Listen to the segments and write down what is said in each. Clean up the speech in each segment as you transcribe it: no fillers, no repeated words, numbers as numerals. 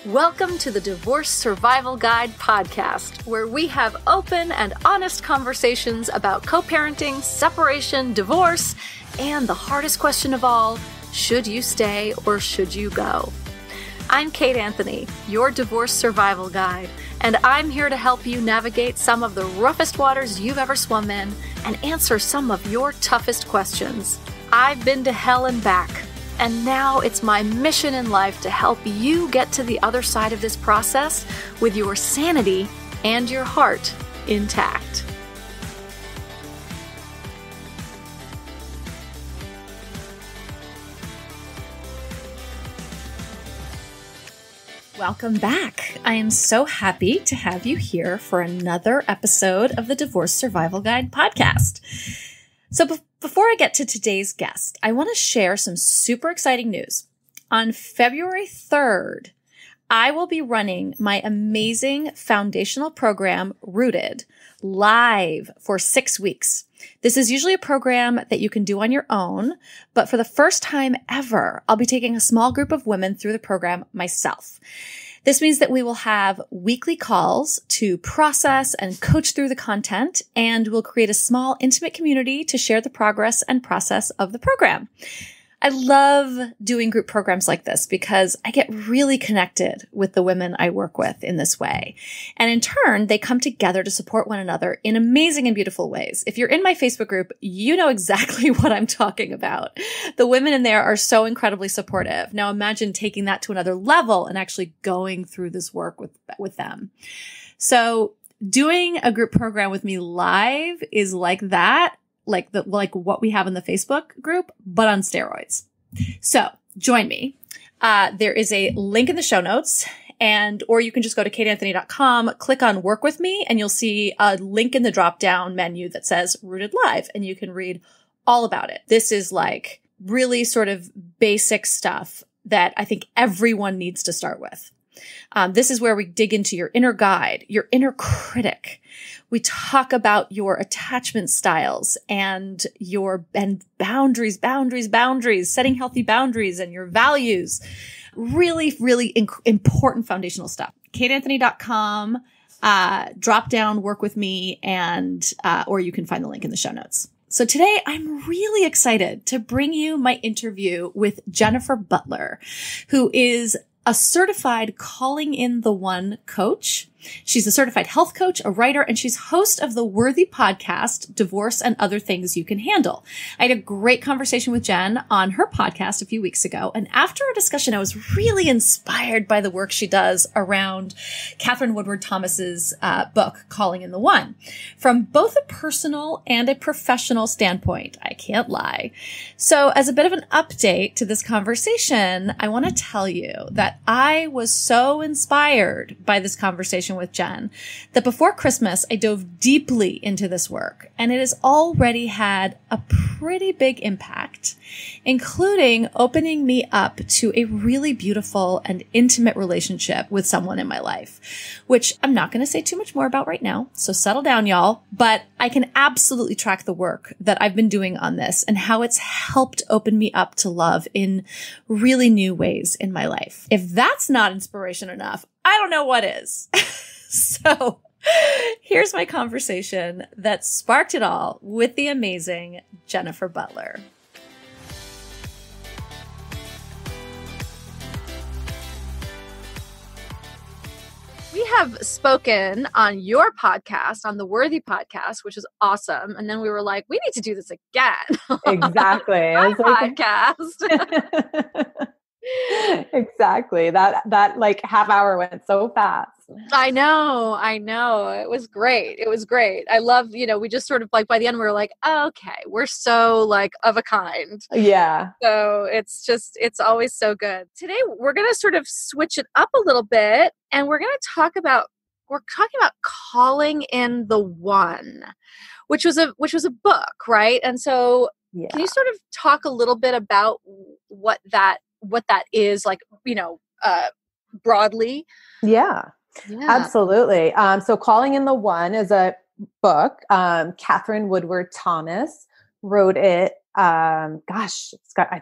Welcome to the Divorce Survival Guide podcast, where we have open and honest conversations about co-parenting, separation, divorce, and the hardest question of all, should you stay or should you go? I'm Kate Anthony, your Divorce Survival Guide, and I'm here to help you navigate some of the roughest waters you've ever swum in and answer some of your toughest questions. I've been to hell and back. And now it's my mission in life to help you get to the other side of this process with your sanity and your heart intact. Welcome back. I am so happy to have you here for another episode of the Divorce Survival Guide podcast. So before I get to today's guest, I want to share some super exciting news. On February 3rd, I will be running my amazing foundational program, Rooted, live for 6 weeks. This is usually a program that you can do on your own, but for the first time ever, I'll be taking a small group of women through the program myself. This means that we will have weekly calls to process and coach through the content, and we'll create a small, intimate community to share the progress and process of the program. I love doing group programs like this because I get really connected with the women I work with in this way. And in turn, they come together to support one another in amazing and beautiful ways. If you're in my Facebook group, you know exactly what I'm talking about. The women in there are so incredibly supportive. Now imagine taking that to another level and actually going through this work with them. So doing a group program with me live is like that. Like what we have in the Facebook group, but on steroids. So join me. There is a link in the show notes, or you can just go to kateanthony.com, click on work with me, and you'll see a link in the drop down menu that says Rooted Live, and you can read all about it. This is like really sort of basic stuff that I think everyone needs to start with. This is where we dig into your inner guide, your inner critic. We talk about your attachment styles and boundaries, setting healthy boundaries and your values. Really, really important foundational stuff. kateanthony.com, drop down, work with me, or you can find the link in the show notes. So today I'm really excited to bring you my interview with Jennifer Butler, who is a certified Calling in the One coach. She's a certified health coach, a writer, and she's host of the worthy podcast, Divorce and Other Things You Can Handle. I had a great conversation with Jen on her podcast a few weeks ago. And after our discussion, I was really inspired by the work she does around Catherine Woodward Thomas's book, Calling in the One, from both a personal and a professional standpoint. I can't lie. So as a bit of an update to this conversation, I want to tell you that I was so inspired by this conversation with Jen that before Christmas, I dove deeply into this work, and it has already had a pretty big impact, including opening me up to a really beautiful and intimate relationship with someone in my life, which I'm not going to say too much more about right now. So settle down, y'all, but I can absolutely track the work that I've been doing on this and how it's helped open me up to love in really new ways in my life. If that's not inspiration enough, I don't know what is. So here's my conversation that sparked it all with the amazing Jennifer Butler. We have spoken on your podcast, on the Worthy podcast, which is awesome. And then we were like, we need to do this again. Exactly. My podcast. Exactly. That like half hour went so fast. I know. It was great. I love, we just sort of like by the end we were like, oh, okay, we're so like of a kind. Yeah. So it's always so good. Today we're going to sort of switch it up a little bit, and we're talking about Calling in the One, which was a book, right? And so Can you sort of talk a little bit about what that is, like, broadly? Yeah. Absolutely. So Calling in the One is a book. Catherine Woodward Thomas wrote it I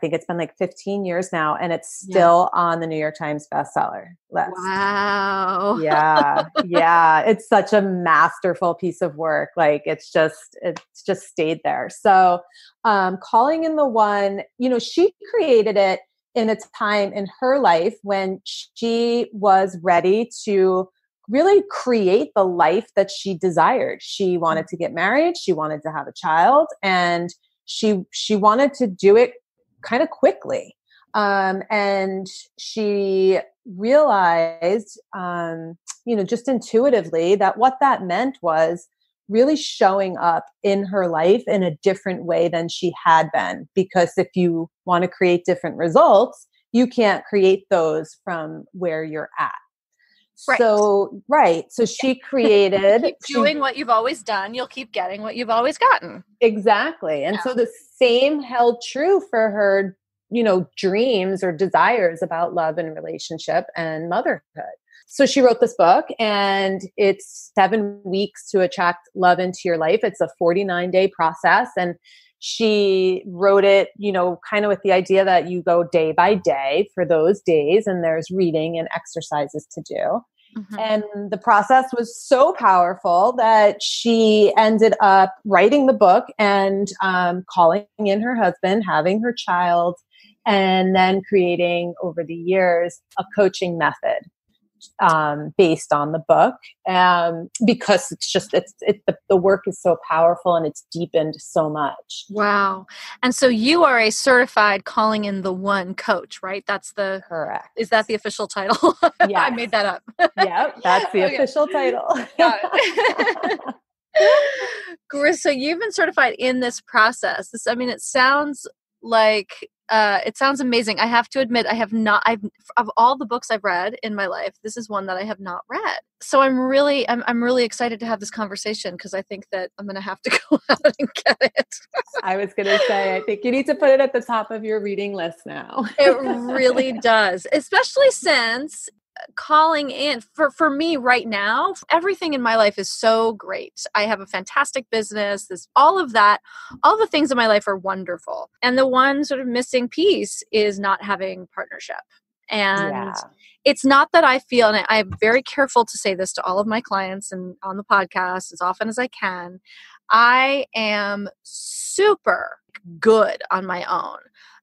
think it's been like 15 years now, and it's still on the New York Times bestseller list. Wow. Yeah. Yeah. It's such a masterful piece of work. Like it's just stayed there. So, calling in the one, she created it in a time in her life when she was ready to really create the life that she desired. She wanted to get married. She wanted to have a child, and she wanted to do it kind of quickly. And she realized, just intuitively that what that meant was really showing up in her life in a different way than she had been. Because if you want to create different results, you can't create those from where you're at. Right. So, right. So she created. Keep doing what you've always done. You'll keep getting what you've always gotten. Exactly. And so the same held true for her, dreams or desires about love and relationship and motherhood. So she wrote this book, and it's 7 weeks to attract love into your life. It's a 49-day process. And she wrote it, kind of with the idea that you go day by day for those days, and there's reading and exercises to do. Mm-hmm. And the process was so powerful that she ended up writing the book and calling in her husband, having her child, and then creating over the years a coaching method based on the book, because the work is so powerful and it's deepened so much. Wow. And so you are a certified calling in the one coach, right? Correct. Is that the official title? Yeah. I made that up. Yep. That's the official title. Got it. So you've been certified in this process. It sounds like, it sounds amazing. I have to admit, of all the books I've read in my life, this is one that I have not read. So I'm really excited to have this conversation, because I think that I'm going to have to go out and get it. I was going to say, I think you need to put it at the top of your reading list now. It really does, especially since calling in for me right now, everything in my life is so great. I have a fantastic business. All of the things in my life are wonderful. And the one sort of missing piece is not having partnership. And it's not that I feel, and I'm very careful to say this to all of my clients and on the podcast as often as I can, I am super good on my own.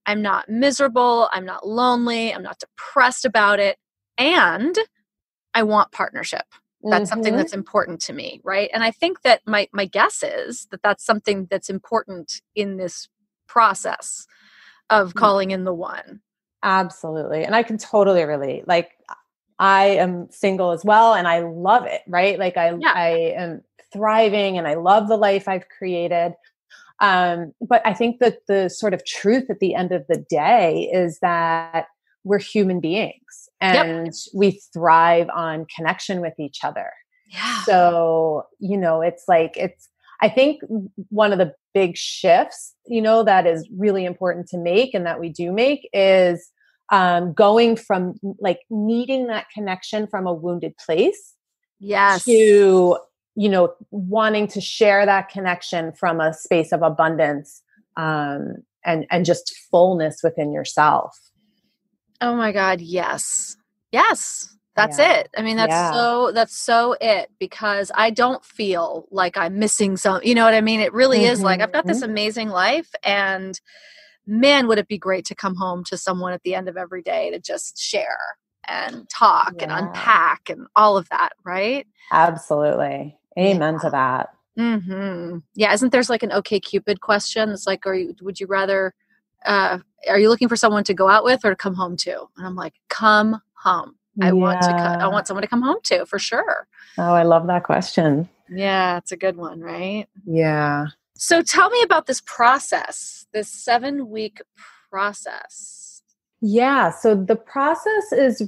I'm not miserable. I'm not lonely. I'm not depressed about it. And I want partnership. That's something that's important to me, right? And I think that my guess is that that's something that's important in this process of calling in the one. Absolutely. And I can totally relate. Like, I am single as well, and I love it, right? Like I am thriving, and I love the life I've created. But I think that the sort of truth at the end of the day is that we're human beings, and we thrive on connection with each other. Yeah. So, I think one of the big shifts, that is really important to make, and that we do make, is going from like needing that connection from a wounded place, to, wanting to share that connection from a space of abundance, and just fullness within yourself. Oh my God. Yes. Yes. That's it. That's so it, because I don't feel like I'm missing some, you know what I mean? It really is like, I've got this amazing life, and man, would it be great to come home to someone at the end of every day to just share and talk and unpack and all of that. Right. Absolutely. Amen to that. Mm-hmm. Yeah. Isn't there's like an OkCupid question? It's like, would you rather, are you looking for someone to go out with or to come home to? And I'm like, come home. I want someone to come home to, for sure. Oh, I love that question. Yeah, it's a good one, right? Yeah. So tell me about this process, this 7-week process. Yeah. So the process is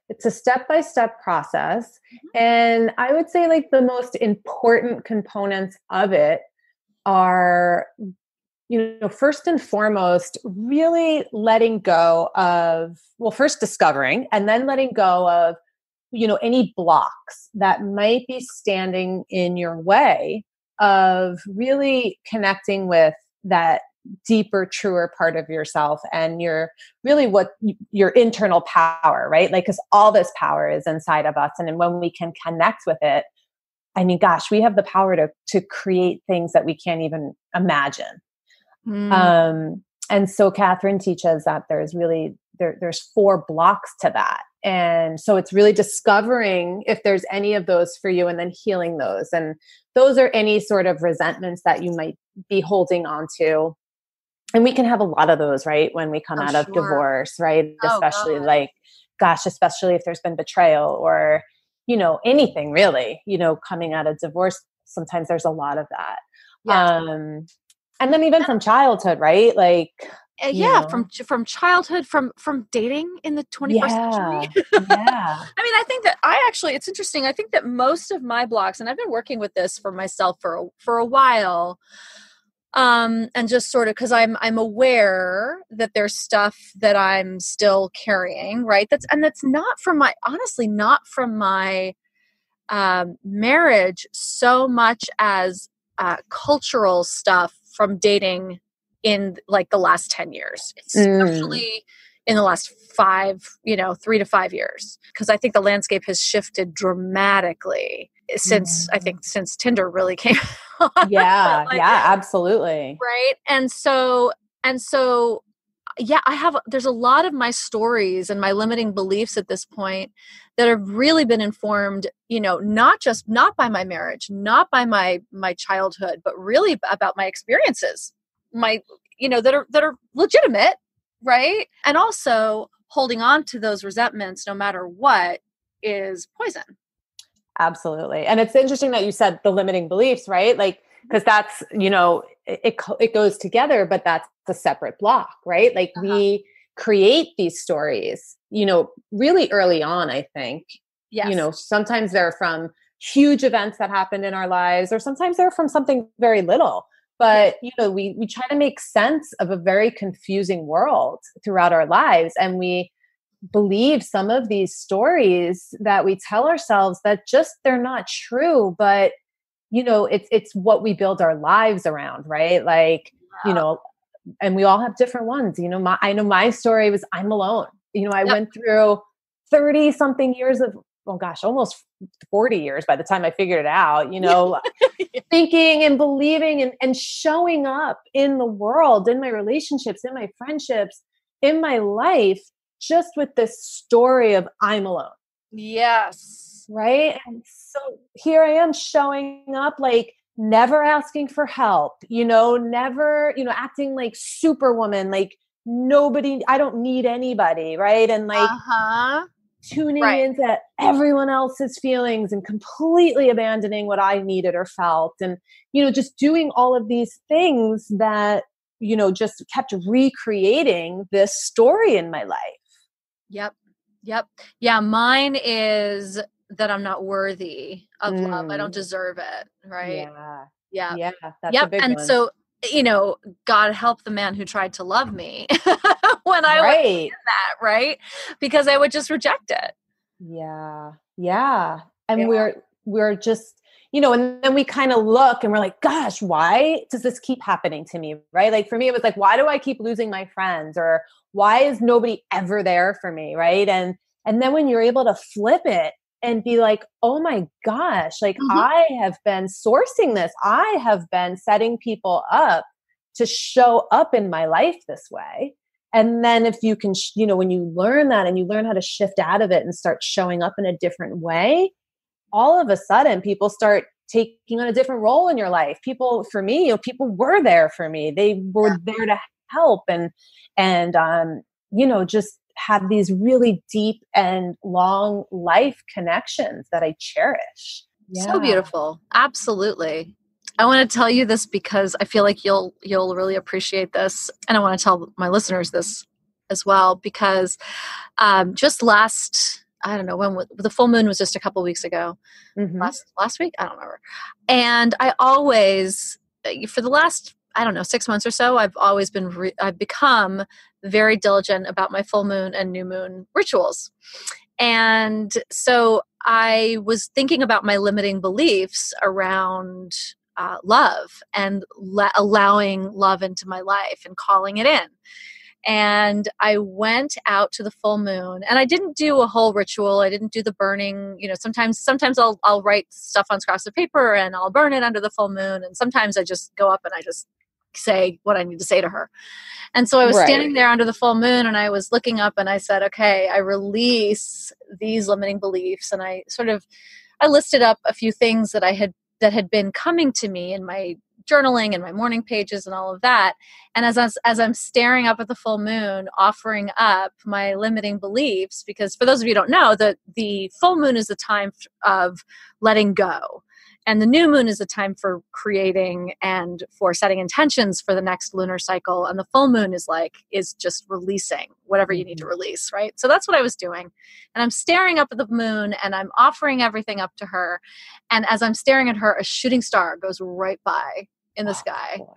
it's a step-by-step process. And I would say like the most important components of it are, first and foremost, really letting go of, first discovering, and then letting go of, any blocks that might be standing in your way of really connecting with that deeper, truer part of yourself, and your really your internal power, right? Like, because all this power is inside of us. And when we can connect with it, I mean, gosh, we have the power to create things that we can't even imagine. And so Catherine teaches that there's really, there's 4 blocks to that. And so it's really discovering if there's any of those for you and then healing those. And those are any sort of resentments that you might be holding on to. And we can have a lot of those, right? When we come out of divorce, right? Especially especially if there's been betrayal or, anything really, coming out of divorce, sometimes there's a lot of that. Yes. And then even from childhood, right? Like, from childhood, from dating in the 21st century. Yeah. I mean, I think that it's interesting. I think that most of my blocks, and I've been working with this for myself for a while, and just sort of, cause I'm aware that there's stuff that I'm still carrying, right? That's not from my marriage so much as cultural stuff from dating in like the last 10 years, especially in the last 3 to 5 years. Cause I think the landscape has shifted dramatically since Tinder really came on. Yeah. Absolutely. Right. And so, there's a lot of my stories and my limiting beliefs at this point that have really been informed, not by my marriage, not by my childhood, but really about my experiences, that are legitimate. Right. And also holding on to those resentments, no matter what, is poison. Absolutely. And it's interesting that you said the limiting beliefs, right? Like, because that's, it goes together, but that's a separate block, right? Like we create these stories, really early on, I think. Yes. Sometimes they're from huge events that happened in our lives, or sometimes they're from something very little. But, we try to make sense of a very confusing world throughout our lives. And we believe some of these stories that we tell ourselves that just, they're not true, but it's what we build our lives around, right? Like, and we all have different ones. I know my story was I'm alone. I went through 30 something years of, oh gosh, almost 40 years by the time I figured it out, thinking and believing and showing up in the world, in my relationships, in my friendships, in my life, just with this story of I'm alone. Yes. Right. And so here I am showing up, like never asking for help, never, acting like superwoman, like nobody, I don't need anybody. Right. And like tuning into everyone else's feelings and completely abandoning what I needed or felt. And, just doing all of these things that, just kept recreating this story in my life. Yep. Yeah. Mine is that I'm not worthy of love. I don't deserve it. Right. Yeah. That's a big one. And so, God help the man who tried to love me when I was in that, right? Because I would just reject it. Yeah. And we're just, and then we kind of look and we're like, gosh, why does this keep happening to me? Right. Like for me, it was like, why do I keep losing my friends? Or why is nobody ever there for me? Right. And then when you're able to flip it and be like, oh my gosh, like I have been sourcing this. I have been setting people up to show up in my life this way. And then if you can, when you learn that and you learn how to shift out of it and start showing up in a different way, all of a sudden people start taking on a different role in your life. People, for me, people were there for me. They were there to help and just have these really deep and long life connections that I cherish. So beautiful. Absolutely. I want to tell you this because I feel like you'll really appreciate this. And I want to tell my listeners this as well, because just last, I don't know when the full moon was just a couple weeks ago, last week. I don't remember. And I always, for the last, 6 months or so, I've become very diligent about my full moon and new moon rituals. And so I was thinking about my limiting beliefs around love and allowing love into my life and calling it in. And I went out to the full moon, and I didn't do a whole ritual. I didn't do the burning. Sometimes I'll write stuff on scraps of paper and I'll burn it under the full moon. And sometimes I just go up and I just say what I need to say to her. And so I was standing there under the full moon, and I was looking up, and I said, okay, I release these limiting beliefs. And I listed up a few things that had been coming to me in my journaling and my morning pages and all of that. And as I'm staring up at the full moon, offering up my limiting beliefs, because for those of you who don't know, the full moon is the time of letting go. And the new moon is a time for creating and for setting intentions for the next lunar cycle. And the full moon is just releasing whatever you need to release, right? So that's what I was doing. And I'm staring up at the moon, and I'm offering everything up to her. And as I'm staring at her, a shooting star goes right by in the sky. Wow.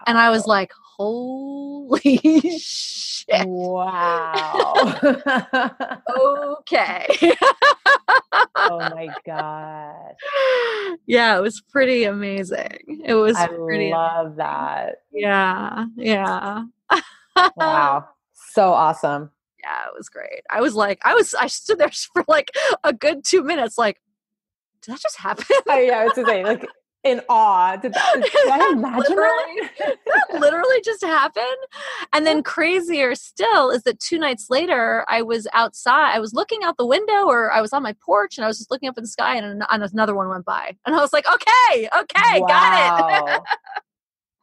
And I was like, holy shit. Wow. Okay. Oh my God. Yeah, it was pretty amazing. It was I pretty love amazing. that. Yeah. Yeah. Wow. So awesome. Yeah, it was great. I stood there for like a good 2 minutes, like, did that just happen? Yeah, I was to say, like, in awe. Did I imagine that literally just happened? And then crazier still is that 2 nights later, I was outside. I was looking out the window, or I was on my porch, and I was just looking up in the sky, and another one went by. And I was like, okay, wow. got it.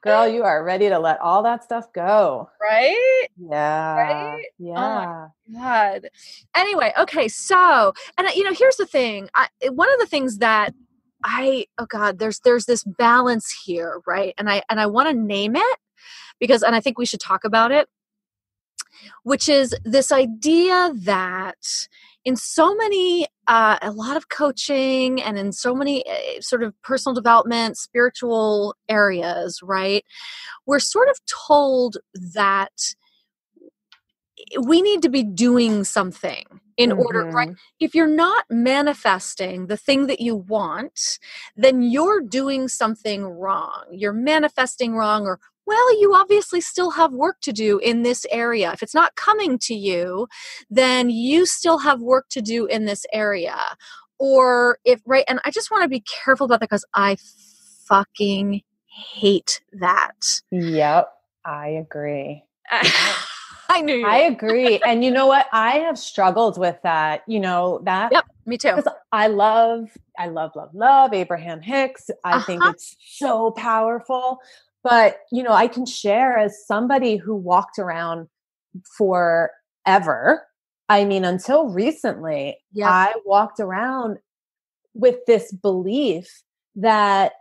Girl, you are ready to let all that stuff go. Right? Yeah. Right? Yeah. Oh my God. Anyway, okay. So, and here's the thing. One of the things that there's this balance here, right? And I want to name it and I think we should talk about it, which is this idea that in so many, a lot of coaching and in so many sort of personal development, spiritual areas, right? We're sort of told that we need to be doing something in order, right? If you're not manifesting the thing that you want, then you're doing something wrong. You're manifesting wrong, or, well, you obviously still have work to do in this area. If it's not coming to you, then you still have work to do in this area. Or right? And I just want to be careful about that, because I fucking hate that. Yep. I agree. I knew you. I agree. And you know what? I have struggled with that. That. Yep, me too. I love Abraham Hicks. I think it's so powerful. But, I can share as somebody who walked around forever. I mean, until recently, I walked around with this belief that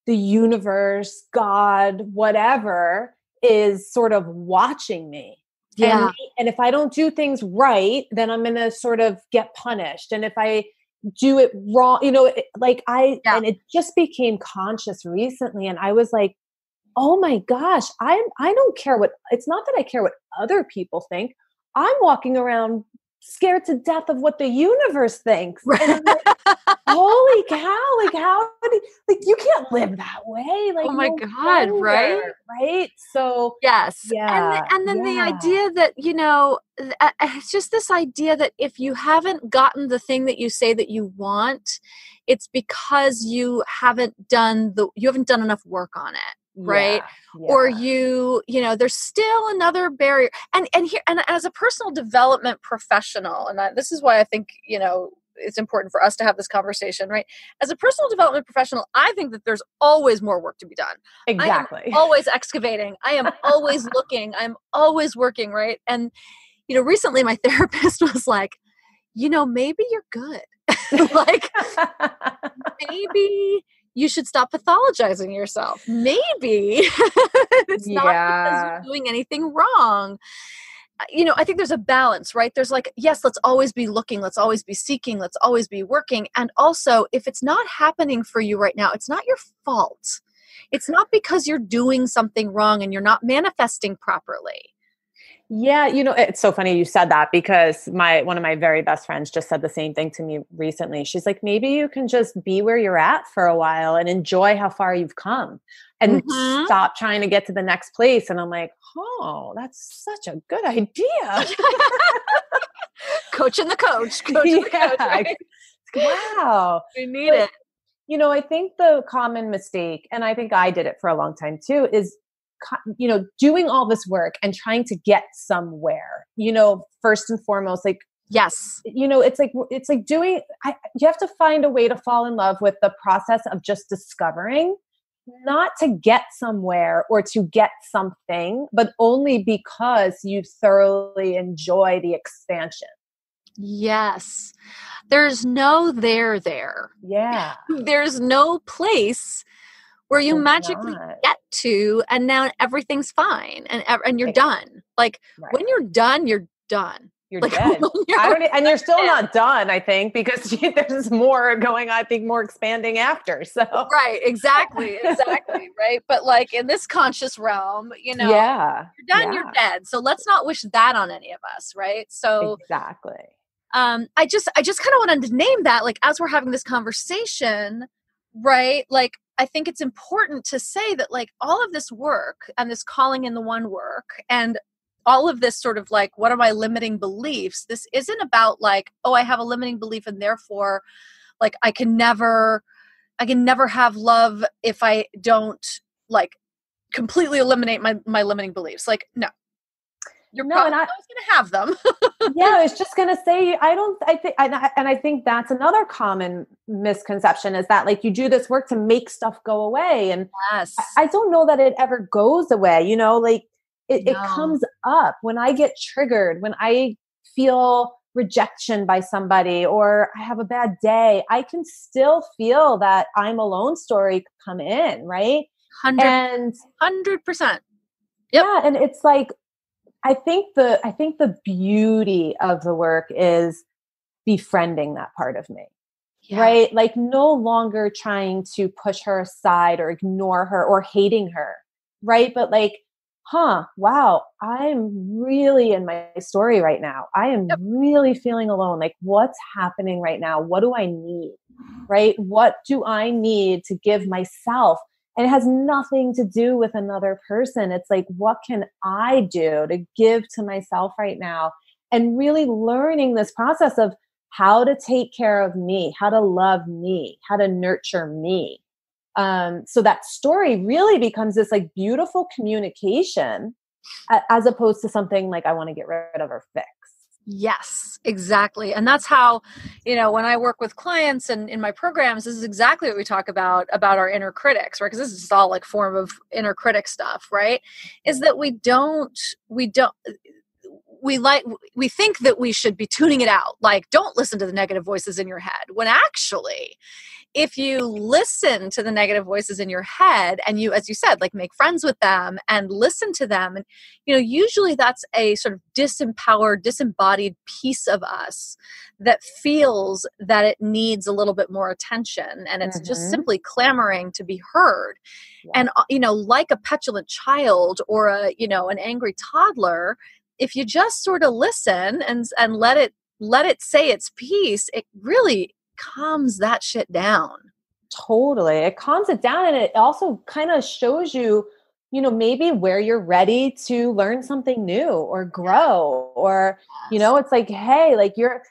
the universe, God, whatever, is sort of watching me. Yeah. And if I don't do things right, then I'm going to sort of get punished. And if I do it wrong, and it just became conscious recently. And I was like, oh my gosh, I don't care it's not that I care what other people think. I'm walking around scared to death of what the universe thinks. Right. And I'm like, holy cow, how you can't live that way. Like, oh my God, right? Right. So yes. Yeah. And then the idea that, it's just this idea that if you haven't gotten the thing that you say that you want, it's because you haven't done enough work on it. Right. Yeah. Or there's still another barrier. And as a personal development professional, and this is why I think, it's important for us to have this conversation, right? As a personal development professional, I think that there's always more work to be done. Exactly. I am always excavating. I am always looking. I'm always working. Right. And, recently my therapist was like, maybe you're good. Like, maybe you should stop pathologizing yourself. Maybe it's not because you're doing anything wrong. I think there's a balance, right? There's like, yes, let's always be looking. Let's always be seeking. Let's always be working. And also, if it's not happening for you right now, it's not your fault. It's not because you're doing something wrong and you're not manifesting properly. Yeah, it's so funny you said that because one of my very best friends just said the same thing to me recently. She's like, maybe you can just be where you're at for a while and enjoy how far you've come and stop trying to get to the next place. And I'm like, oh, that's such a good idea. Coaching the coach. Coaching the coach, right? Wow. We need it. I think the common mistake, and I think I did it for a long time too, is doing all this work and trying to get somewhere, first and foremost, like, yes, it's like you have to find a way to fall in love with the process of just discovering, not to get somewhere or to get something, but only because you thoroughly enjoy the expansion. Yes. There's no there. Yeah. There's no place where you magically get to, and now everything's fine and you're done. Like when you're done, you're done. You're dead. And you're still not done, I think, because there's more going on, I think more expanding after. So right. Exactly. Right. But like in this conscious realm, you're done, you're dead. So let's not wish that on any of us. Right. So exactly. I just kind of wanted to name that, like, as we're having this conversation, right? Like, I think it's important to say that, like, all of this work and this calling in the one work and all of this sort of like, what are my limiting beliefs? This isn't about like, oh, I have a limiting belief and therefore like I can never have love if I don't like completely eliminate my limiting beliefs. Like, no. You're probably always going to have them. Yeah, I was just going to say, I think that's another common misconception is that like you do this work to make stuff go away. And yes. I don't know that it ever goes away, like it comes up when I get triggered, when I feel rejection by somebody or I have a bad day, I can still feel that I'm alone story come in, right? 100%. Yep. Yeah. And it's like, I think the beauty of the work is befriending that part of me, right? Like no longer trying to push her aside or ignore her or hating her, right? But like, wow, I'm really in my story right now. I am really feeling alone. Like what's happening right now? What do I need, right? What do I need to give myself? And it has nothing to do with another person. It's like, what can I do to give to myself right now? And really learning this process of how to take care of me, how to love me, how to nurture me. So that story really becomes this like beautiful communication as opposed to something like I want to get rid of or fix. Yes, exactly. And that's how, when I work with clients and in my programs, this is exactly what we talk about our inner critics, right? Because this is all like form of inner critic stuff, right? Is that we think that we should be tuning it out. Like, don't listen to the negative voices in your head. When actually, if you listen to the negative voices in your head and you, as you said, like make friends with them and listen to them, and usually that's a sort of disempowered, disembodied piece of us that feels that it needs a little bit more attention, and it's just simply clamoring to be heard. Yeah. And like a petulant child or an angry toddler, if you just sort of listen and let it say its piece, it really calms that shit down. Totally. It calms it down. And it also kind of shows you, maybe where you're ready to learn something new or grow, or, it's like, hey, like you're,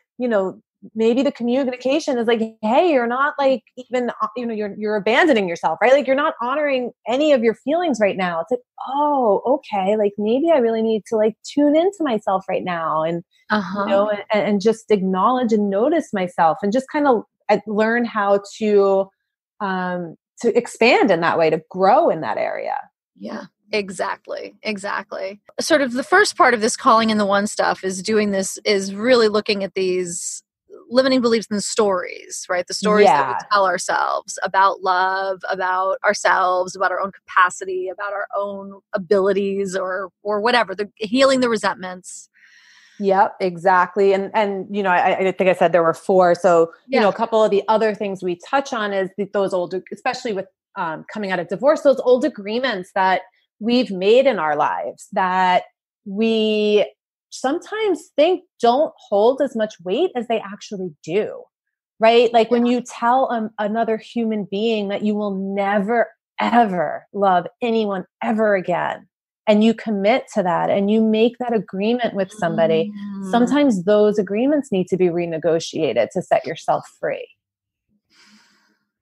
maybe the communication is like, hey, you're not like even, you're abandoning yourself, right? Like you're not honoring any of your feelings right now. It's like, oh, okay. Like maybe I really need to like tune into myself right now and, and just acknowledge and notice myself and just kind of learn how to expand in that way, to grow in that area. Yeah. Exactly. Sort of the first part of this calling in the one stuff is really looking at these limiting beliefs and stories, right? The stories that we tell ourselves about love, about ourselves, about our own capacity, about our own abilities or whatever, healing the resentments. Yep, exactly. And I think I said there were 4. So, a couple of the other things we touch on is those old, especially with coming out of divorce, those old agreements that we've made in our lives that, we sometimes think don't hold as much weight as they actually do, right? Like when you tell another human being that you will never, ever love anyone ever again, and you commit to that and you make that agreement with somebody, sometimes those agreements need to be renegotiated to set yourself free.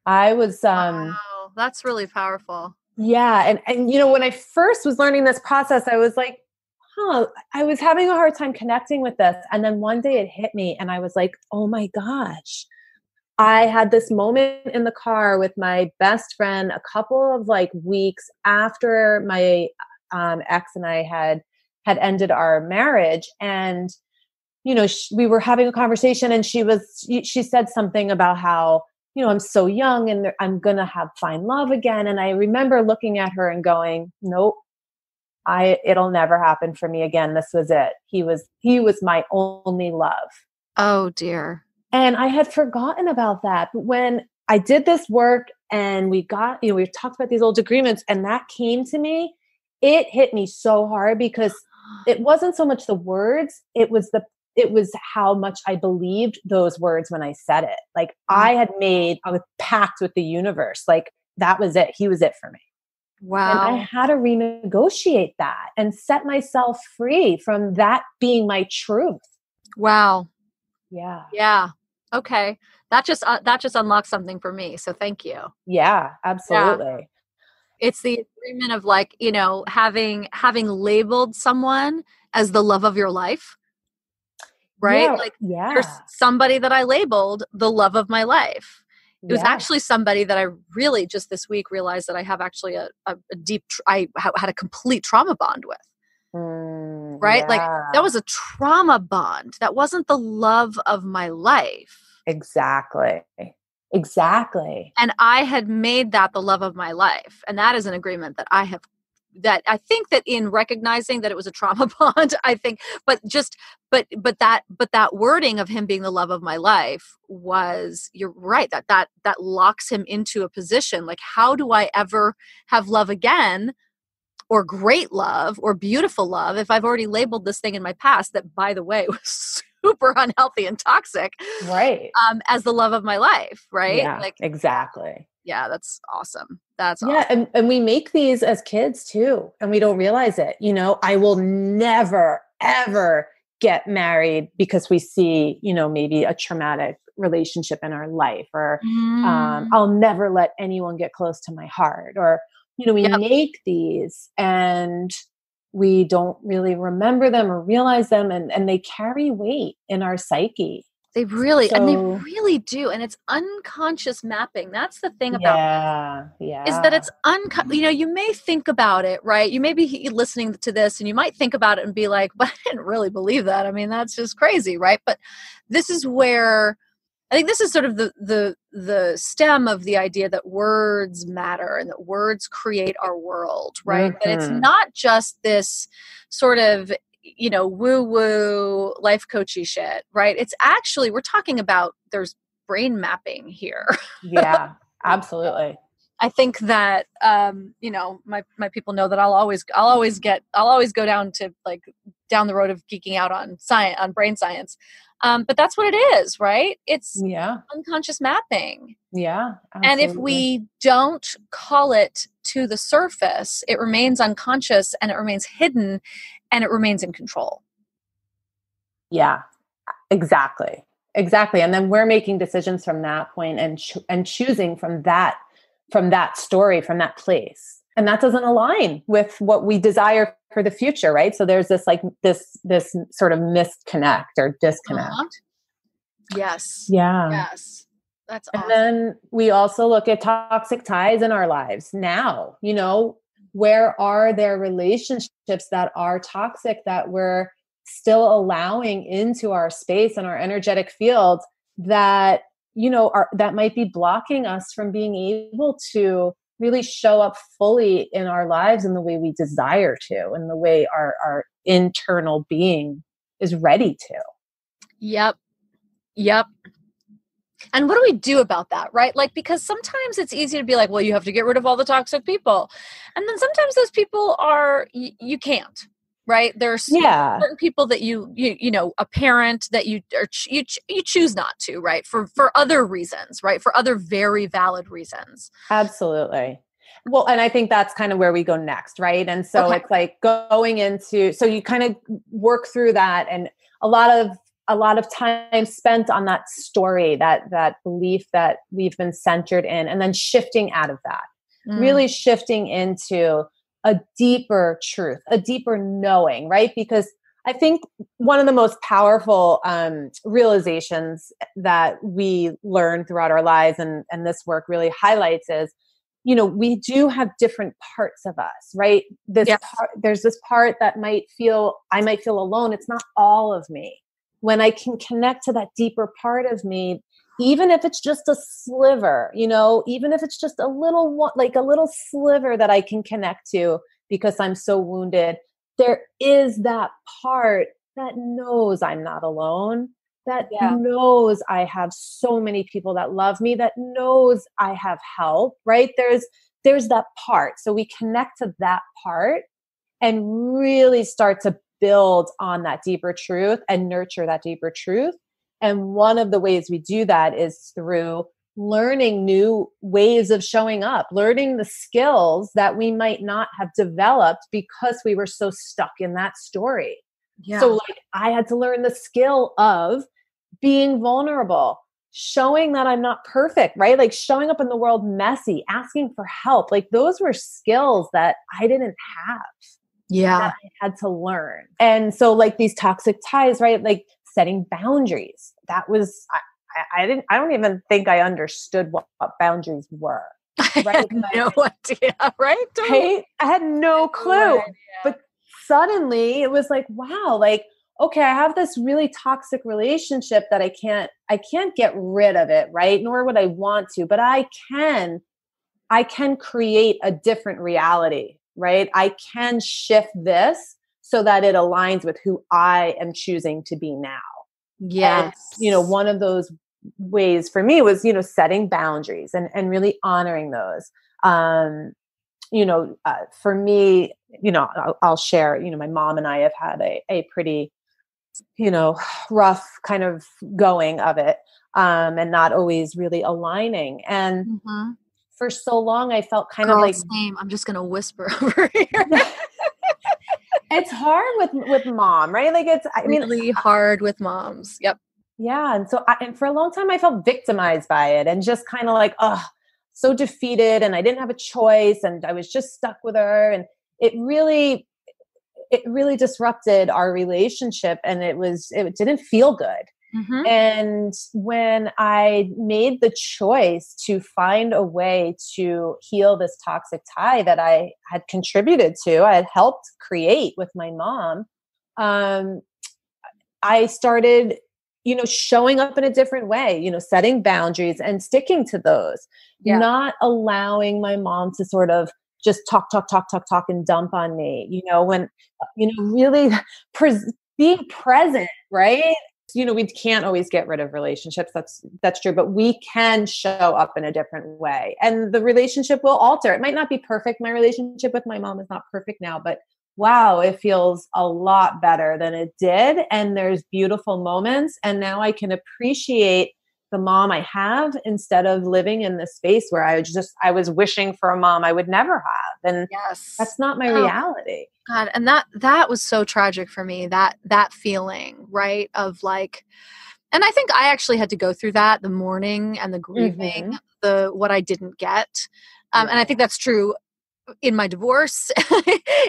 I was, wow, that's really powerful. yeah. And, when I first was learning this process, I was like, I was having a hard time connecting with this. And then one day it hit me and I was like, oh my gosh, I had this moment in the car with my best friend a couple of like weeks after my ex and I had ended our marriage. And, we were having a conversation and she said something about how, I'm so young and I'm going to find love again. And I remember looking at her and going, nope, it'll never happen for me again. This was it. He was my only love. Oh dear. And I had forgotten about that. But when I did this work and we talked about these old agreements and that came to me, it hit me so hard because it wasn't so much the words, it was how much I believed those words when I said it. Like I had made a pact with the universe. Like that was it. He was it for me. Wow. And I had to renegotiate that and set myself free from that being my truth. Wow. Yeah. Yeah. Okay. That just unlocked something for me. So thank you. Yeah, absolutely. Yeah. It's the agreement of like, having labeled someone as the love of your life. Right? There's somebody that I labeled the love of my life. It was actually somebody that I really just this week realized that I have actually a deep, I had a complete trauma bond with. Right? Like that was a trauma bond. That wasn't the love of my life. Exactly. And I had made that the love of my life. And that is an agreement that I think that in recognizing that it was a trauma bond, but that wording of him being the love of my life was, you're right, that locks him into a position. Like, how do I ever have love again, or great love or beautiful love, if I've already labeled this thing in my past that, by the way, was super unhealthy and toxic, right? As the love of my life, right? Yeah, exactly. Yeah, that's awesome. That's yeah, awesome. and we make these as kids too, and we don't realize it. I will never ever get married because we see, maybe a traumatic relationship in our life, or I'll never let anyone get close to my heart, or we make these and we don't really remember them or realize them, and they carry weight in our psyche. They really do. And it's unconscious mapping. That's the thing about is that it's you may think about it, right? You may be listening to this and you might think about it and be like, but I didn't really believe that. I mean, that's just crazy, right? But this is where I think this is sort of the stem of the idea that words matter and that words create our world, right? That it's not just this sort of woo-woo life coachy shit, right? It's actually, we're talking about, there's brain mapping here. Yeah, absolutely. I think that, my people know that I'll always go down the road of geeking out on science, on brain science. But that's what it is, right? It's unconscious mapping. Yeah. Absolutely. And if we don't call it to the surface, it remains unconscious and it remains hidden and it remains in control. Yeah, exactly. And then we're making decisions from that point and choosing from that story, from that place. And that doesn't align with what we desire for the future, right? So there's this sort of misconnect or disconnect. Yes. Yeah. Yes. That's awesome. And then we also look at toxic ties in our lives now. Where are there relationships that are toxic that we're still allowing into our space and our energetic field that, that might be blocking us from being able to really show up fully in our lives in the way we desire to, and the way our internal being is ready to. Yep. And what do we do about that, right? Like, because sometimes it's easy to be like, well, you have to get rid of all the toxic people. And then sometimes those people you can't, right? There's Yeah. certain people that you know, a parent that you choose not to, right? For other reasons, right? For other very valid reasons. Absolutely. Well, and I think that's kind of where we go next, right? And so Okay. it's like going into, so you kind of work through that, and a lot of time spent on that story, that belief that we've been centered in, and then shifting out of that, really shifting into a deeper truth, a deeper knowing, right? Because I think one of the most powerful realizations that we learn throughout our lives, and this work really highlights, is, you know, we do have different parts of us, right? There's this part that I might feel alone. It's not all of me. When I can connect to that deeper part of me, even if it's just a sliver, you know, even if it's just a little one, like a little sliver that I can connect to because I'm so wounded, there is that part that knows I'm not alone, that knows I have so many people that love me, that knows I have help, right? There's that part. So we connect to that part and really start to build on that deeper truth and nurture that deeper truth. And one of the ways we do that is through learning new ways of showing up, learning the skills that we might not have developed because we were so stuck in that story. Yeah. So like I had to learn the skill of being vulnerable, showing that I'm not perfect, right? Like showing up in the world messy, asking for help. Like those were skills that I didn't have. Yeah. That I had to learn. And so like these toxic ties, right? Like setting boundaries. That was, I don't even think I understood what boundaries were. Right? I had no idea, right? Right? I had no clue. But suddenly it was like, wow, like, okay, I have this really toxic relationship that I can't get rid of it, right? Nor would I want to, but I can create a different reality, right? I can shift this so that it aligns with who I am choosing to be now. Yes. And, you know, one of those ways for me was, you know, setting boundaries and really honoring those. You know, for me, you know, I'll share, you know, my mom and I have had a pretty, you know, rough kind of going of it, and not always really aligning. And for so long, I felt kind of like, same. I'm just going to whisper over here. It's hard with mom, right? Like I mean, really hard with moms. Yep. Yeah. And so, and for a long time I felt victimized by it and just kind of like, oh, so defeated, and I didn't have a choice, and I was just stuck with her. And it really disrupted our relationship, and it didn't feel good. And when I made the choice to find a way to heal this toxic tie that I had contributed to, I had helped create with my mom, I started, you know, showing up in a different way, you know, setting boundaries and sticking to those, not allowing my mom to sort of just talk and dump on me, you know, when, you know, really being present, right? You know, we can't always get rid of relationships. That's true, but we can show up in a different way, and the relationship will alter. It might not be perfect. My relationship with my mom is not perfect now, but wow, it feels a lot better than it did. And there's beautiful moments. And now I can appreciate the mom I have instead of living in this space where I was wishing for a mom I would never have. And that's not my reality. God. And that was so tragic for me, that feeling, right? Of like, and I think I actually had to go through that, the mourning and the grieving, what I didn't get. And I think that's true in my divorce,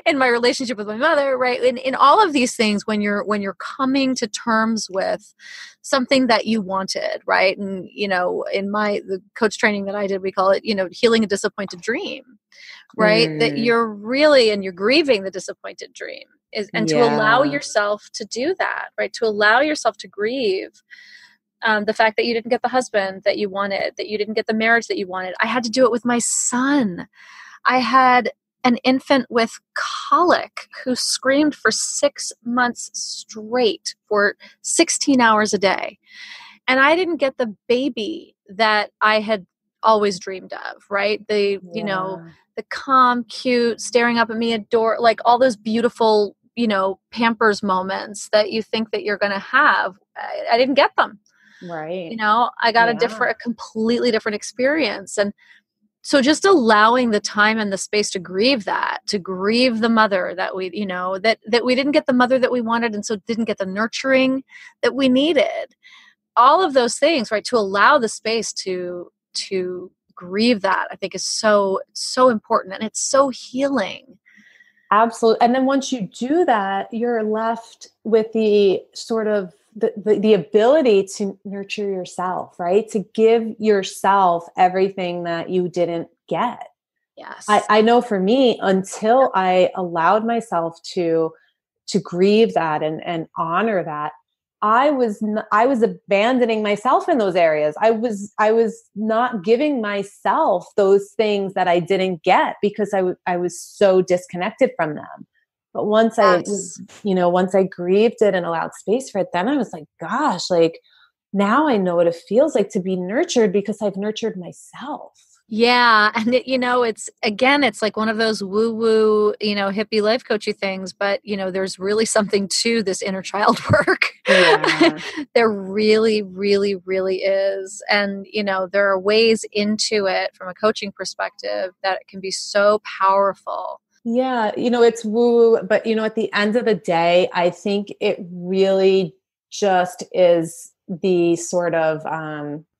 in my relationship with my mother, right? In all of these things, when you're coming to terms with something that you wanted, right? And, you know, in the coach training that I did, we call it, you know, healing a disappointed dream, right? That you're grieving the disappointed dream to allow yourself to do that, right? To allow yourself to grieve the fact that you didn't get the husband that you wanted, that you didn't get the marriage that you wanted. I had to do it with my son. I had an infant with colic who screamed for 6 months straight for 16 hours a day. And I didn't get the baby that I had always dreamed of, right? You know, the calm, cute, staring up at me, like all those beautiful Pampers moments that you think that you're going to have. I didn't get them. Right. I got a completely different experience. And so just allowing the time and the space to grieve the mother that we, that we didn't get the mother that we wanted. And so didn't get the nurturing that we needed. All of those things, right. To allow the space to grieve that, I think is so, so important. And it's so healing. Absolutely. And then once you do that, you're left with the sort of the ability to nurture yourself, right? To give yourself everything that you didn't get. Yes. I know for me, until I allowed myself to grieve that and honor that, I was abandoning myself in those areas. I was not giving myself those things that I didn't get because I was so disconnected from them. But once once I grieved it and allowed space for it, then I was like, gosh, like now I know what it feels like to be nurtured because I've nurtured myself. Yeah. And it's like one of those woo-woo, hippie life coachy things, but there's really something to this inner child work. Yeah. There really, really, really is. And, there are ways into it from a coaching perspective that it can be so powerful. Yeah. It's woo, but at the end of the day, I think it really just is the sort of,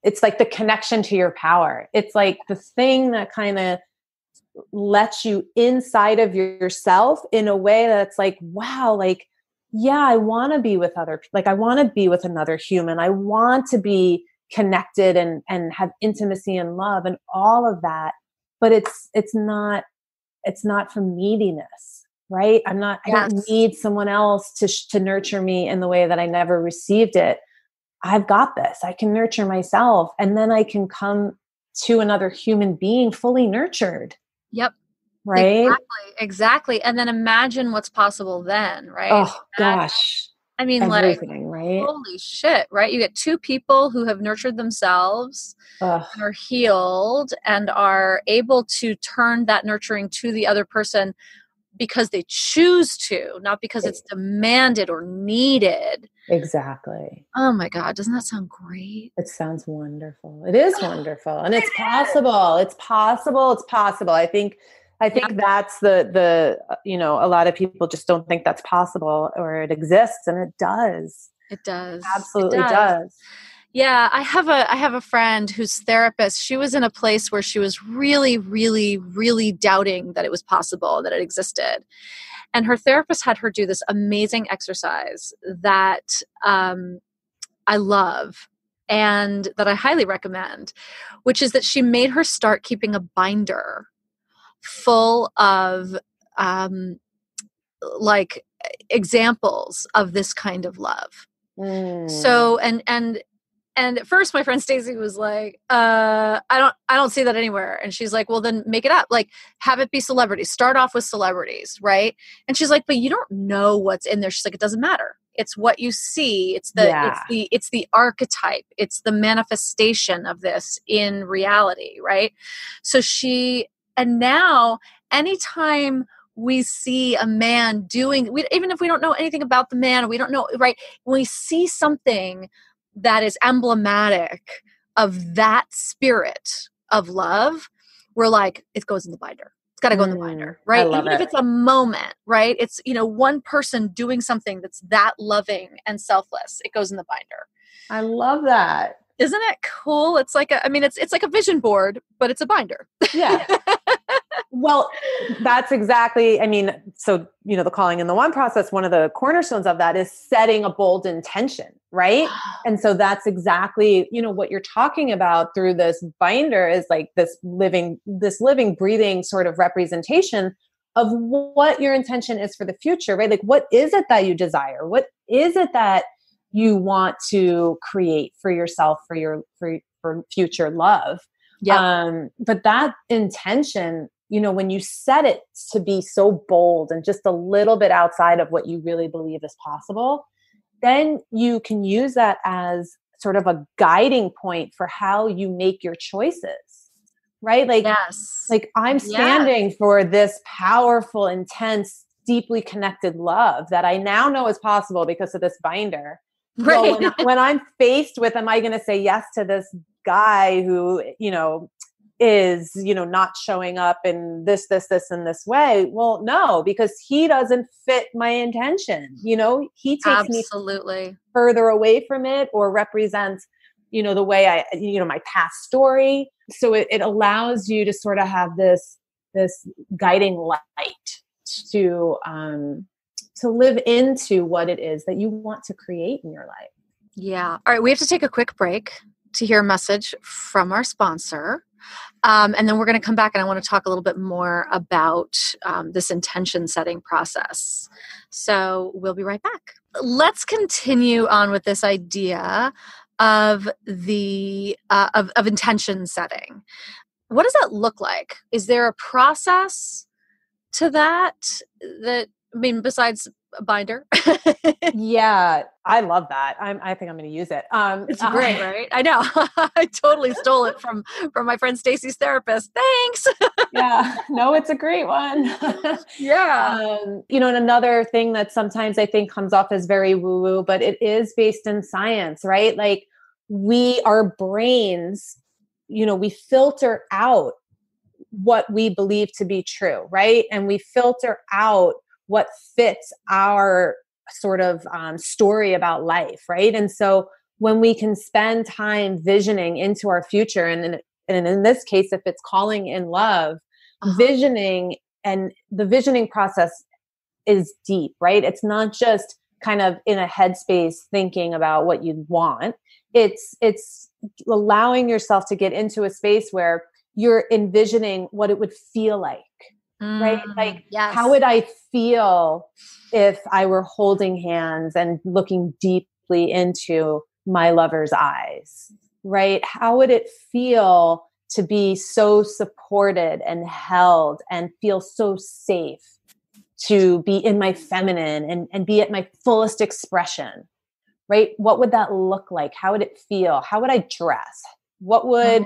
it's like the connection to your power. It's like the thing that kind of lets you inside of yourself in a way that's like, wow, like, yeah, I want to be with other people. Like I want to be with another human. I want to be connected and have intimacy and love and all of that. But it's not from neediness, right? I don't need someone else to nurture me in the way that I never received it. I've got this. I can nurture myself. And then I can come to another human being fully nurtured. Yep. Right? Exactly. And then imagine what's possible then, right? Oh, gosh. I mean, everything, right? Holy shit, right? You get two people who have nurtured themselves and are healed and are able to turn that nurturing to the other person because they choose to, not because it's demanded or needed. Exactly. Oh my God. Doesn't that sound great? It sounds wonderful. It is wonderful. And it's possible. It's possible. It's possible. I think that's the a lot of people just don't think that's possible or it exists, and it does. It does. Absolutely does. Yeah, I have a friend whose therapist, she was in a place where she was really, really, really doubting that it was possible, that it existed. And her therapist had her do this amazing exercise that I love and that I highly recommend, which is that she made her start keeping a binder full of like examples of this kind of love. So, and at first my friend Stacey was like, I don't see that anywhere. And she's like, well, then make it up. Like have it be celebrities. Start off with celebrities. Right. And she's like, but you don't know what's in there. She's like, it doesn't matter. It's what you see. It's the archetype. It's the manifestation of this in reality. Right. And now anytime we see a man even if we don't know anything about the man, or we don't know, right. When we see something that is emblematic of that spirit of love, we're like, it goes in the binder. It's got to go in the binder, right? Even if it's a moment, right? It's, one person doing something that's that loving and selfless, it goes in the binder. I love that. Isn't it cool? It's like it's like a vision board, but it's a binder. Yeah. Well, that's exactly, so, the calling in the one process, one of the cornerstones of that is setting a bold intention, right? And so that's exactly, what you're talking about through this binder is like this living, breathing sort of representation of what your intention is for the future, right? Like, what is it that you desire? What is it that you want to create for yourself, for future love? Yeah. But that intention, when you set it to be so bold and just a little bit outside of what you really believe is possible, then you can use that as sort of a guiding point for how you make your choices, right? Like, like I'm standing for this powerful, intense deeply connected love that I now know is possible because of this binder. Right. Well, when I'm faced with, am I going to say yes to this guy who, is, not showing up in this, and this way? Well, no, because he doesn't fit my intention. He takes Absolutely. me further away from it, or represents, the way my past story. So it allows you to sort of have this guiding light to live into what it is that you want to create in your life. Yeah. All right. We have to take a quick break to hear a message from our sponsor. And then we're going to come back and I want to talk a little bit more about this intention setting process. So we'll be right back. Let's continue on with this idea of the of intention setting. What does that look like? Is there a process to that besides a binder? Yeah, I love that. I think I'm going to use it. It's great, right? I know. I totally stole it from my friend Stacy's therapist. Thanks. Yeah, no, it's a great one. Yeah. And another thing that sometimes I think comes off as very woo-woo, but it is based in science, right? Like our brains, we filter out what we believe to be true, right? And we filter out what fits our sort of story about life, right? And so when we can spend time visioning into our future, and in this case, if it's calling in love, visioning, and the visioning process is deep, right? It's not just kind of in a headspace thinking about what you want. It's allowing yourself to get into a space where you're envisioning what it would feel like. Right? Like, yes. How would I feel if I were holding hands and looking deeply into my lover's eyes? Right? How would it feel to be so supported and held and feel so safe to be in my feminine and be at my fullest expression? Right? What would that look like? How would it feel? How would I dress? What would,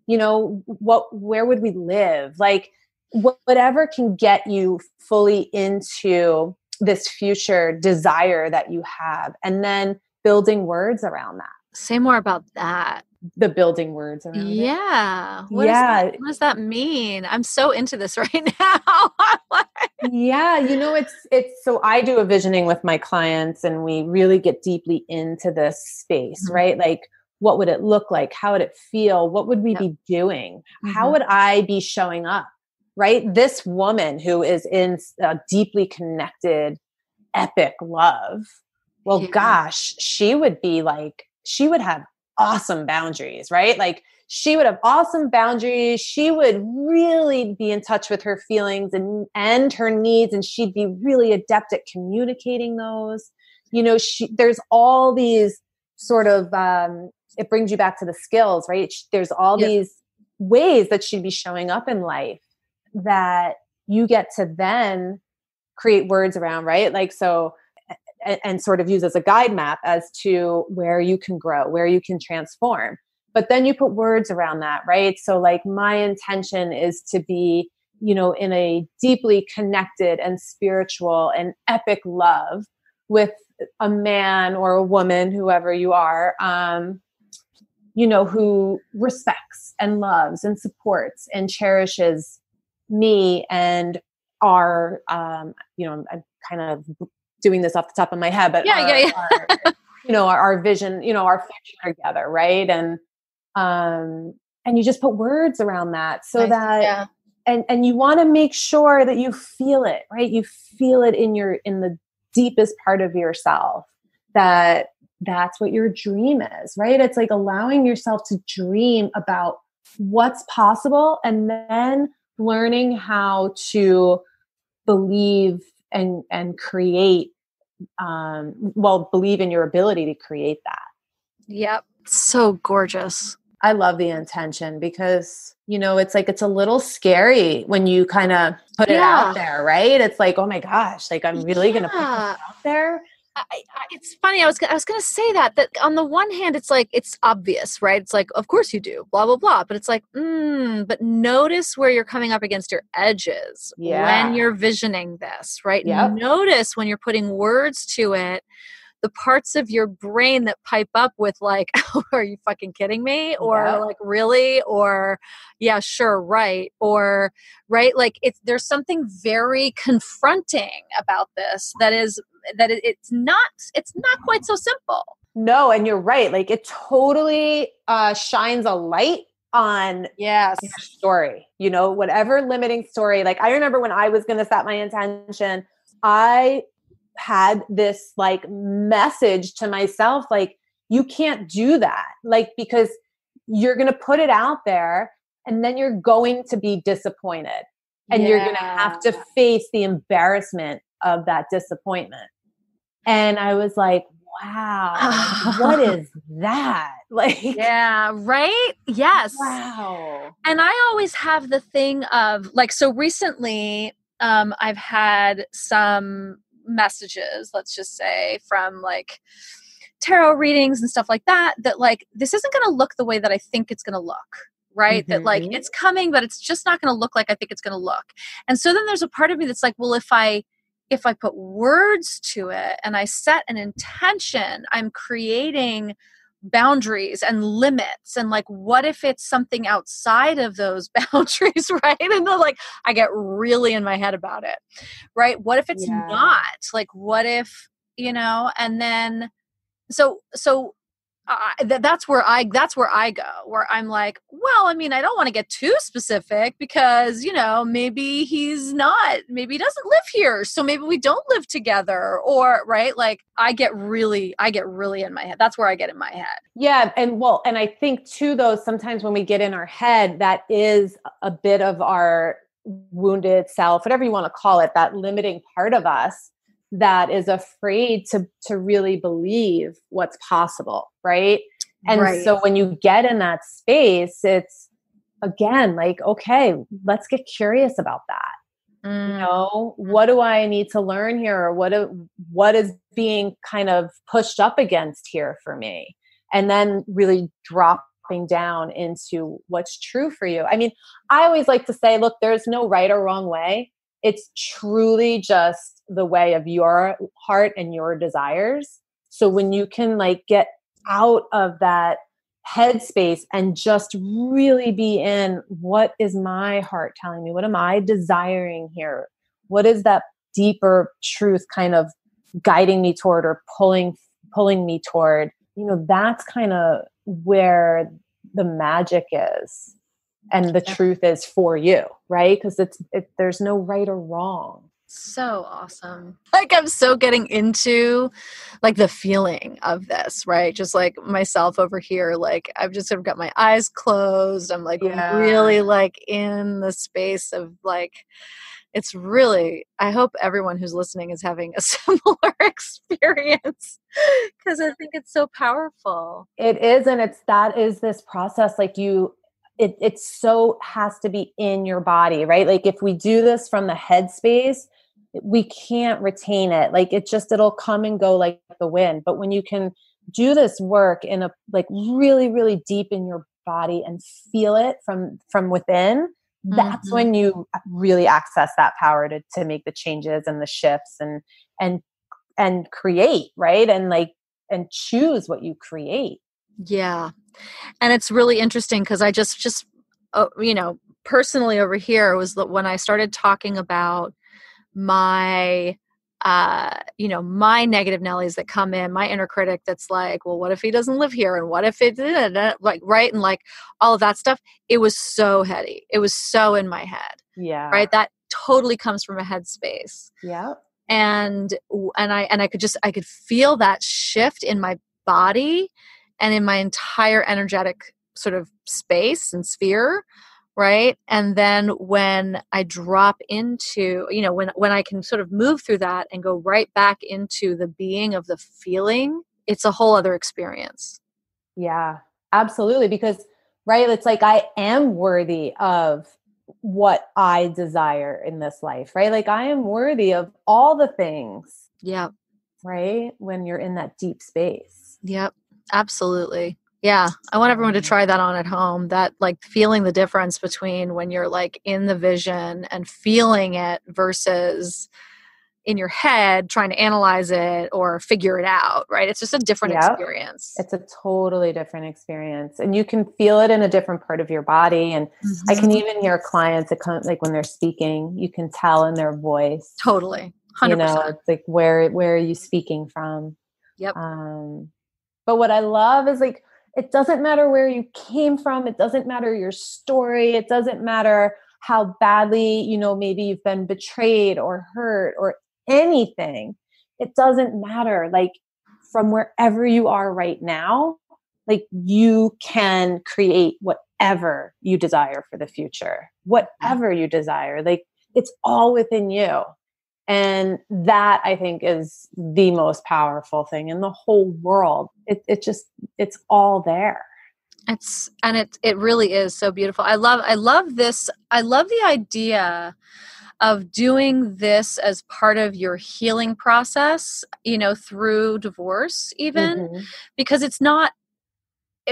where would we live? Like, whatever can get you fully into this future desire that you have, and then building words around that. Say more about that. The building words around it. Yeah. What does that mean? I'm so into this right now. Yeah. It's so I do a visioning with my clients, and we really get deeply into this space, right? Like, what would it look like? How would it feel? What would we be doing? How would I be showing up? Right? This woman who is in a deeply connected, epic love, well, gosh, she would have awesome boundaries, right? Like, she would have awesome boundaries. She would really be in touch with her feelings and her needs, and she'd be really adept at communicating those. There's all these sort of, it brings you back to the skills, right? There's all these ways that she'd be showing up in life that you get to then create words around, right? Like, so, and sort of use as a guide map as to where you can grow, where you can transform. But then you put words around that, right? So like, my intention is to be, in a deeply connected and spiritual and epic love with a man or a woman, whoever you are, who respects and loves and supports and cherishes me and our, I'm kind of doing this off the top of my head, but our vision, our future together. Right. And you just put words around that so that, and you want to make sure that you feel it, right? You feel it in the deepest part of yourself, that's what your dream is, right? It's like allowing yourself to dream about what's possible, and then learning how to believe and create, believe in your ability to create that. Yep. So gorgeous. I love the intention because, it's like, it's a little scary when you kind of put it out there, right? It's like, oh my gosh, like, I'm really going to put this out there. it's funny. I was going to say that on the one hand, it's like, it's obvious, right? It's like, of course you do, blah, blah, blah. But it's like, but notice where you're coming up against your edges when you're visioning this, right? Yep. Notice when you're putting words to it, the parts of your brain that pipe up with like, are you fucking kidding me? Or like, really? Or yeah, sure. Right. Or right. Like there's something very confronting about this it's not quite so simple. No. And you're right. Like it totally shines a light on your story, whatever limiting story. Like I remember when I was going to set my intention, I had this like message to myself, like, you can't do that. Like, because you're going to put it out there and then you're going to be disappointed and you're going to have to face the embarrassment of that disappointment. And I was like, wow, what is that? Like, yeah, right? Yes. Wow. And I always have the thing of like, so recently, I've had some messages, let's just say, from like tarot readings and stuff like that like, this isn't going to look the way that I think it's going to look, right? Mm-hmm. That like, it's coming, but it's just not going to look like I think it's going to look. And so then there's a part of me that's like, well, if I put words to it and I set an intention, I'm creating boundaries and limits. And like, what if it's something outside of those boundaries, right? And then like, I get really in my head about it, right? What if it's not? Like, what if, and then, so that's where I go, where I'm like, well, I mean, I don't want to get too specific because, maybe he doesn't live here. So maybe we don't live together, or, right. Like I get really in my head. That's where I get in my head. Yeah. And I think too, though, sometimes when we get in our head, that is a bit of our wounded self, whatever you want to call it, that limiting part of us that is afraid to really believe what's possible. Right. And so when you get in that space, it's again, like, okay, let's get curious about that. What do I need to learn here? Or what is being kind of pushed up against here for me? And then really dropping down into what's true for you. I mean, I always like to say, look, there's no right or wrong way. It's truly just the way of your heart and your desires. So when you can like get out of that headspace and just really be in, what is my heart telling me? What am I desiring here? What is that deeper truth kind of guiding me toward or pulling me toward? That's kind of where the magic is. And the truth is for you, right? Because there's no right or wrong. So awesome. Like I'm so getting into like the feeling of this, right? Just like myself over here, like I've got my eyes closed. I'm like really like in the space of like, it's really, I hope everyone who's listening is having a similar experience because I think it's so powerful. It is. And that is this process. Like it so has to be in your body, right? Like if we do this from the headspace, we can't retain it. Like it'll come and go like the wind. But when you can do this work in a like really, really deep in your body and feel it from within, that's when you really access that power to make the changes and the shifts and create, right? And choose what you create. Yeah. And it's really interesting because I just personally over here was when I started talking about my, my negative Nellies that come in, my inner critic that's like, well, what if he doesn't live here? And what if it, like, right. And like all of that stuff, it was so heady. It was so in my head. Yeah. Right. That totally comes from a headspace. Yeah. And I could feel that shift in my body and in my entire energetic sort of space and sphere, right? And then when I drop into, when I can sort of move through that and go right back into the being of the feeling, it's a whole other experience. Yeah, absolutely. Because, right, it's like I am worthy of what I desire in this life, right? Like I am worthy of all the things. Yeah. right? When you're in that deep space. Yep. Absolutely. Yeah. I want everyone to try that on at home, that like feeling the difference between when you're like in the vision and feeling it versus in your head trying to analyze it or figure it out, right? It's just a different experience. It's a totally different experience. And you can feel it in a different part of your body. And I can even hear clients that come, like when they're speaking, you can tell in their voice. Totally. 100%. You know, it's like, where are you speaking from? Yep. But what I love is like, it doesn't matter where you came from. It doesn't matter your story. It doesn't matter how badly, you know, maybe you've been betrayed or hurt or anything. It doesn't matter. Like from wherever you are right now, like you can create whatever you desire for the future, whatever you desire. Like it's all within you. And that I think is the most powerful thing in the whole world. It's all there. It really is so beautiful. I love this. I love the idea of doing this as part of your healing process, you know, through divorce even, because it's not,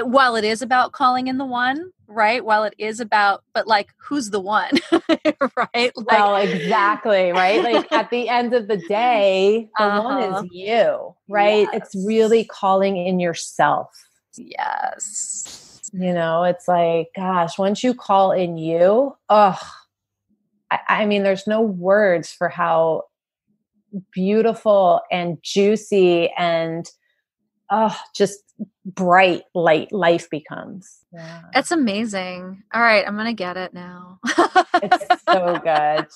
while it is about calling in the one, right? While it is about, but like, who's the one, right? Like, well, exactly, right? Like at the end of the day, the one is you, right? Yes. It's really calling in yourself. Yes. You know, it's like, gosh, once you call in you, I mean, there's no words for how beautiful and juicy and just bright life becomes. Yeah. It's amazing. All right, I'm gonna get it now. It's so good.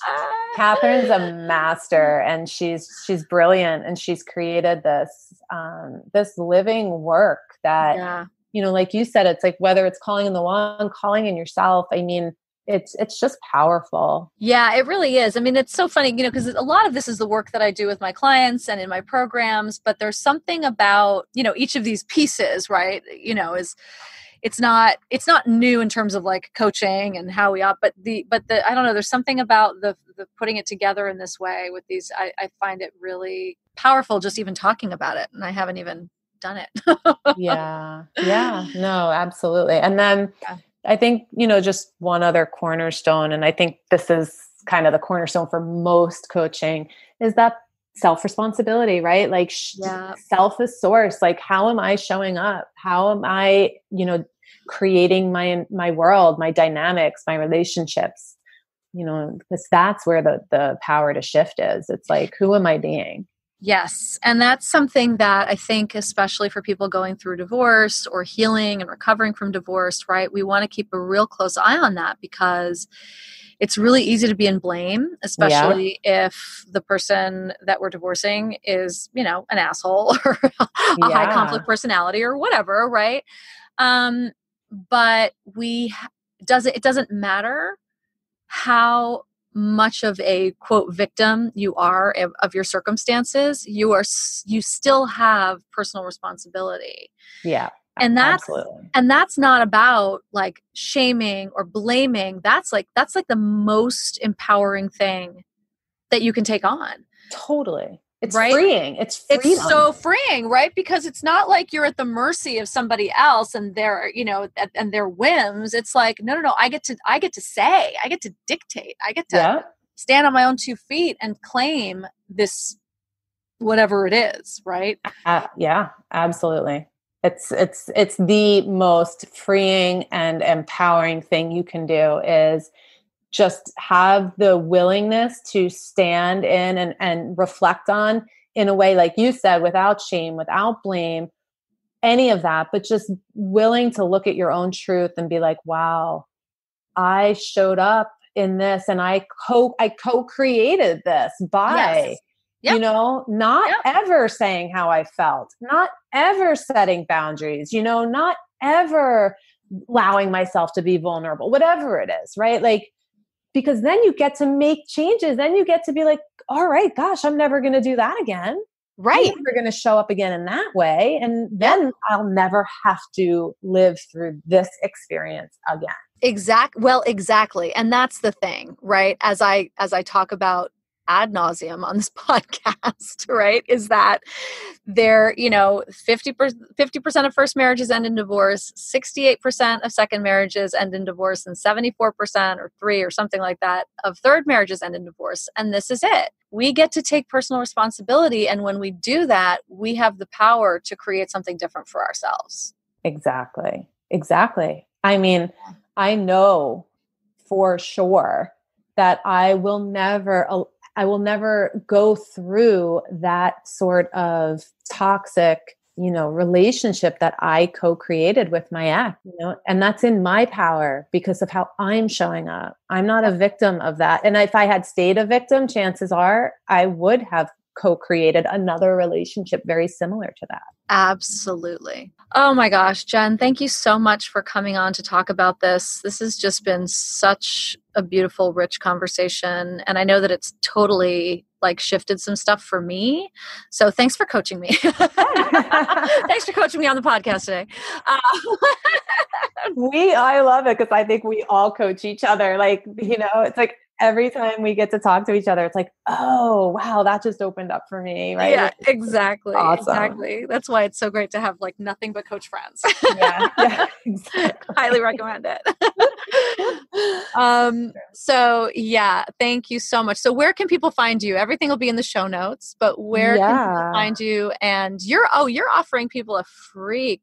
Catherine's a master, and she's brilliant, and she's created this living work that you know, like you said, it's like whether it's calling in the one, calling in yourself. I mean, it's just powerful. Yeah, it really is. I mean, it's so funny, you know, because a lot of this is the work that I do with my clients and in my programs, but there's something about, you know, each of these pieces, right? You know, it's not new in terms of like coaching and how we but the I don't know, there's something about the putting it together in this way with these, I find it really powerful just even talking about it, and I haven't even done it. Yeah. No, absolutely. And then I think, you know, just one other cornerstone, and I think this is kind of the cornerstone for most coaching, is that self-responsibility, right? Like self is source. Like, how am I showing up? How am I, you know, creating my world, my dynamics, my relationships, you know, because that's where the power to shift is. It's like, who am I being? Yes. And that's something that I think, especially for people going through divorce or healing and recovering from divorce, right? We want to keep a real close eye on that, because it's really easy to be in blame, especially if the person that we're divorcing is, you know, an asshole or a high conflict personality or whatever, right? But it doesn't matter how much of a quote victim you are of your circumstances. You still have personal responsibility. Yeah. And absolutely. that's not about like shaming or blaming. That's like the most empowering thing that you can take on. Totally. It's right? freeing. It's freedom. It's so freeing, right? Because it's not like you're at the mercy of somebody else and their, you know, and their whims. It's like, no. I get to say, I get to dictate, I get to stand on my own 2 feet and claim this, whatever it is. Right. Yeah, absolutely. It's the most freeing and empowering thing you can do, is just have the willingness to stand in and reflect on, in a way, like you said, without shame, without blame, any of that, but just willing to look at your own truth and be like, wow, I showed up in this, and I co-created this by, you know, not ever saying how I felt, not ever setting boundaries, you know, not ever allowing myself to be vulnerable, whatever it is, right? Like, because then you get to make changes. Then you get to be like, all right, gosh, I'm never going to do that again. Right. I'm never going to show up again in that way. And then I'll never have to live through this experience again. Exactly. And that's the thing, right? As I talk about ad nauseum on this podcast, right? Is that there, 50% of first marriages end in divorce, 68% of second marriages end in divorce, and 74% or 3 or something like that of third marriages end in divorce. And this is it. We get to take personal responsibility. And when we do that, we have the power to create something different for ourselves. Exactly. Exactly. I mean, I know for sure that I will never go through that sort of toxic, relationship that I co-created with my ex, and that's in my power because of how I'm showing up. I'm not a victim of that. And if I had stayed a victim, chances are I would have co-created another relationship very similar to that. Absolutely. Oh my gosh, Jen, thank you so much for coming on to talk about this. This has just been such a beautiful, rich conversation. And I know that it's totally shifted some stuff for me. So thanks for coaching me. Thanks for coaching me on the podcast today. I love it because I think we all coach each other. It's like every time we get to talk to each other, it's like, oh, wow, that just opened up for me. Right. Yeah, exactly. Awesome. Exactly. That's why it's so great to have nothing but coach friends. Yeah, exactly. Highly recommend it. So yeah, thank you so much. So where can people find you? Everything will be in the show notes, but where can people find you? And you're offering people a free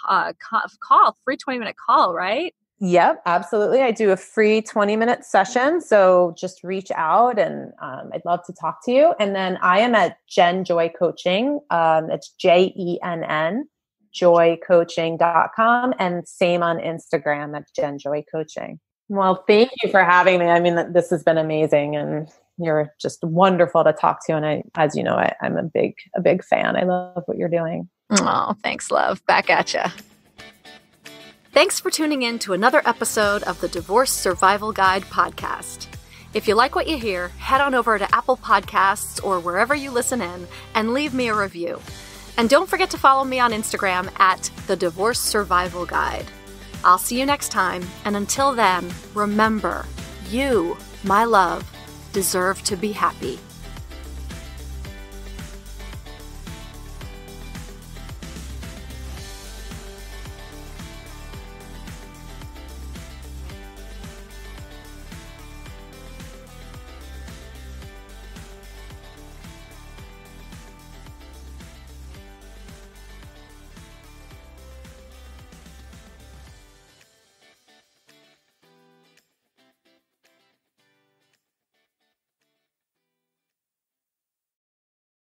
free 20-minute call, right? Yep, absolutely. I do a free 20-minute session. So just reach out and I'd love to talk to you. And then I am at Jen Joy Coaching. It's JENN, joycoaching.com, and same on Instagram at Jen Joy Coaching. Well, thank you for having me. I mean, this has been amazing and you're just wonderful to talk to. And as you know, I'm a big fan. I love what you're doing. Oh, thanks, love. Back at ya. Thanks for tuning in to another episode of the Divorce Survival Guide podcast. If you like what you hear, head on over to Apple Podcasts or wherever you listen in and leave me a review. And don't forget to follow me on Instagram at the Divorce Survival Guide. I'll see you next time. And until then, remember, you, my love, deserve to be happy.